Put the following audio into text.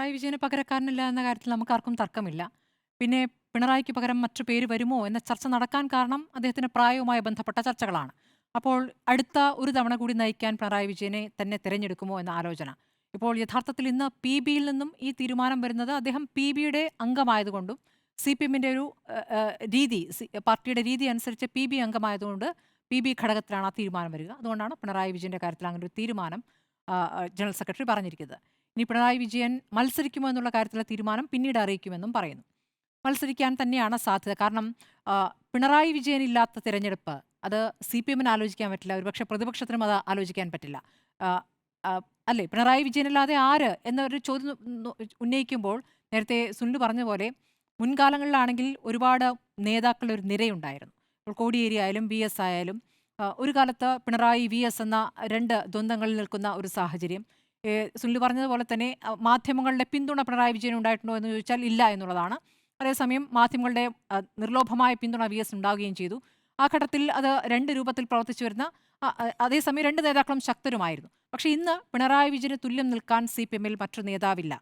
പിണറായി വിജയന് പകരക്കാരനില്ല എന്ന കാര്യത്തിൽ നമുക്കാർക്കും തർക്കമില്ല. പിന്നെ പിണറായിക്ക് പകരം മറ്റു പേര് വരുമോ എന്ന ചർച്ച നടക്കാൻ കാരണം അദ്ദേഹത്തിന് പ്രായവുമായി ബന്ധപ്പെട്ട ചർച്ചകളാണ്. അപ്പോൾ അടുത്ത ഒരു തവണ കൂടി നയിക്കാൻ പിണറായി വിജയനെ തന്നെ തിരഞ്ഞെടുക്കുമോ എന്ന ആലോചന. ഇപ്പോൾ യഥാർത്ഥത്തിൽ ഇന്ന് PBയിൽ നിന്നും ഈ തീരുമാനം വരുന്നത് അദ്ദേഹം PBയുടെ അംഗമായതുകൊണ്ടും CPMന്റെ ഒരു രീതി പാർട്ടിയുടെ രീതി അനുസരിച്ച് PB അംഗമായതുകൊണ്ട് PB ഘടകത്തിലാണ് ആ തീരുമാനം വരിക. അതുകൊണ്ടാണ് പിണറായി വിജയന്റെ കാര്യത്തിൽ അങ്ങനെ ഒരു തീരുമാനം ജനറൽ സെക്രട്ടറി പറഞ്ഞിരിക്കുന്നത്. ഇനി പിണറായി വിജയൻ മത്സരിക്കുമോ എന്നുള്ള കാര്യത്തിലുള്ള തീരുമാനം പിന്നീട് അറിയിക്കുമെന്നും പറയുന്നു. മത്സരിക്കാൻ തന്നെയാണ് സാധ്യത. കാരണം ആ, പിണറായി വിജയൻ ഇല്ലാത്ത തിരഞ്ഞെടുപ്പ് അത് CPMന് ആലോചിക്കാൻ പറ്റില്ല. ഒരുപക്ഷെ പ്രതിപക്ഷത്തിനും അത് ആലോചിക്കാൻ പറ്റില്ല. ആ, ആ, അല്ലേ, പിണറായി വിജയനല്ലാതെ ആര് എന്നൊരു ചോദ്യം ഉന്നയിക്കുമ്പോൾ നേരത്തെ സുനിൽ പറഞ്ഞ പോലെ മുൻകാലങ്ങളിലാണെങ്കിൽ ഒരുപാട് നേതാക്കളുടെ ഒരു നിരയുണ്ടായിരുന്നു. ഇപ്പോൾ കോടിയേരി ആയാലും BS ആയാലും ഒരു കാലത്ത് പിണറായി VS എന്ന രണ്ട് ദ്വന്ദ്ങ്ങളിൽ നിൽക്കുന്ന ഒരു സാഹചര്യം. സുനിൽ പറഞ്ഞതുപോലെ തന്നെ മാധ്യമങ്ങളുടെ പിന്തുണ പിണറായി വിജയന് ഉണ്ടായിട്ടുണ്ടോ എന്ന് ചോദിച്ചാൽ ഇല്ല എന്നുള്ളതാണ്. അതേസമയം മാധ്യമങ്ങളുടെ നിർലോഭമായ പിന്തുണ VS ഉണ്ടാവുകയും ചെയ്തു. ആ ഘട്ടത്തിൽ അത് രണ്ട് രൂപത്തിൽ പ്രവർത്തിച്ചു വരുന്ന അതേസമയം രണ്ട് നേതാക്കളും ശക്തരുമായിരുന്നു. പക്ഷേ ഇന്ന് പിണറായി വിജയന് തുല്യം നിൽക്കാൻ CPMൽ മറ്റൊരു നേതാവില്ല.